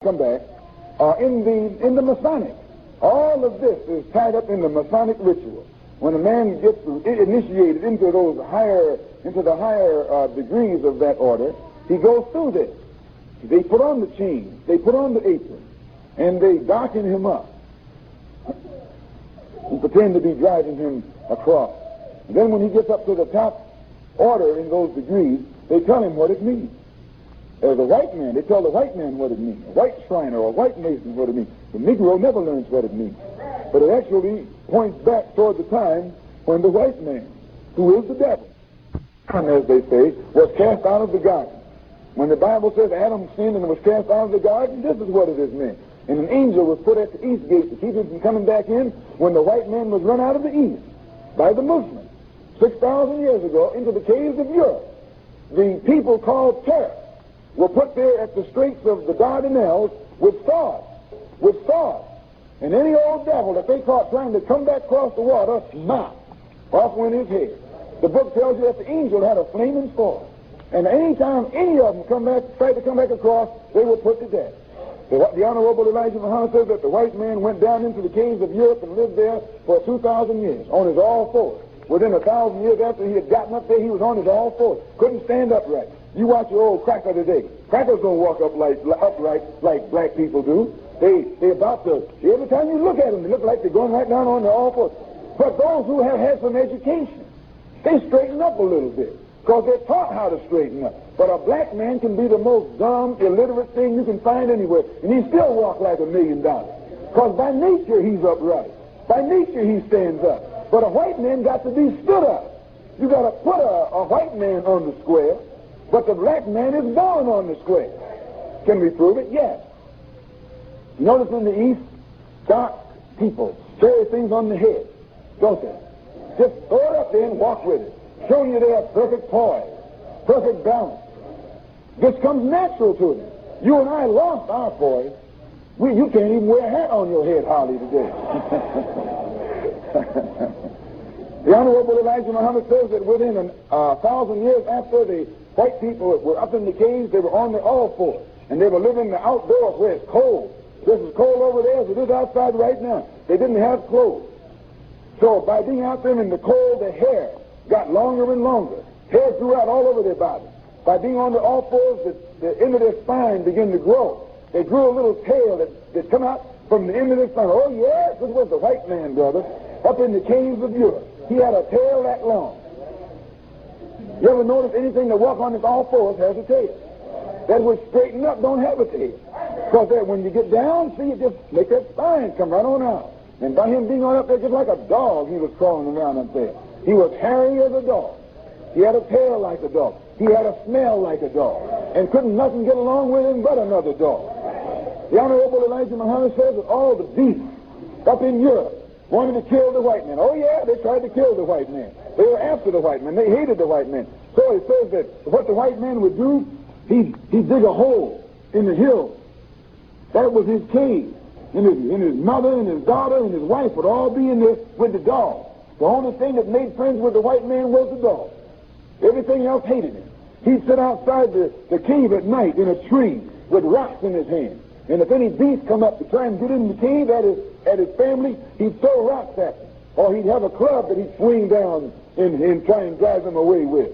come back, in the Masonic. All of this is tied up in the Masonic ritual. When a man gets initiated into the higher degrees of that order, he goes through this. They put on the chains, they put on the apron, and they darken him up and pretend to be driving him across. And then when he gets up to the top order in those degrees, they tell him what it means. As a white man, they tell the white man what it means. A white Shriner or a white Mason what it means. The Negro never learns what it means. But it actually points back toward the time when the white man, who is the devil, as they say, was cast out of the garden. When the Bible says Adam sinned and was cast out of the garden, this is what it is meant. And an angel was put at the east gate to keep him from coming back in when the white man was run out of the east by the Muslims 6,000 years ago into the caves of Europe. The people called terrorists were put there at the straits of the Dardanelles with swords. And any old devil that they caught trying to come back across the water, off went his head. The book tells you that the angel had a flaming sword. And any time any of them tried to come back across, they were put to death. The Honorable Elijah Muhammad says that the white man went down into the caves of Europe and lived there for 2,000 years on his all fours. Within 1,000 years after he had gotten up there, he was on his all fours. Couldn't stand upright. You watch your old cracker today. Crackers don't walk upright like black people do. They about to, every time you look at them, they look like they're going right down on their all fours. But those who have had some education, they straighten up a little bit because they're taught how to straighten up. But a black man can be the most dumb, illiterate thing you can find anywhere, and he still walk like $1 million. Because by nature he's upright. By nature he stands up. But a white man got to be stood up. You got to put a white man on the square, but the black man is born on the square. Can we prove it? Yes. Notice in the East, dark people carry things on the head, don't they? Just throw it up there and walk with it, showing you they have perfect poise, perfect balance. This comes natural to them. You and I lost our poise. You can't even wear a hat on your head hardly today. The Honorable Elijah Muhammad says that within 1,000 years after the white people were up in the caves, they were on their all fours, and they were living the outdoors where it's cold. This is cold over there as it is outside right now. They didn't have clothes. So by being out there in the cold, the hair got longer and longer. Hair grew out all over their body. By being on the all fours, the end of their spine began to grow. They grew a little tail that come out from the end of their spine. Oh, yes, this was the white man, brother, up in the caves of Europe. He had a tail that long. You ever notice anything that walk on its all fours has a tail? That which straighten up don't have a tail. Because when you get down, see, it just make that spine come right on out. And by him being on up there just like a dog, he was crawling around up there. He was hairy as a dog. He had a tail like a dog. He had a smell like a dog. And couldn't nothing get along with him but another dog. The Honorable Elijah Muhammad says that all the beasts up in Europe wanted to kill the white man. Oh, yeah, they tried to kill the white man. They were after the white man. They hated the white man. So it says that what the white man would do, he'd dig a hole in the hill. That was his cave. And his mother and his daughter and his wife would all be in there with the dog. The only thing that made friends with the white man was the dog. Everything else hated him. He'd sit outside the cave at night in a tree with rocks in his hand. And if any beast come up to try and get in the cave at his family, he'd throw rocks at them. Or he'd have a club that he'd swing down and try and drive them away with.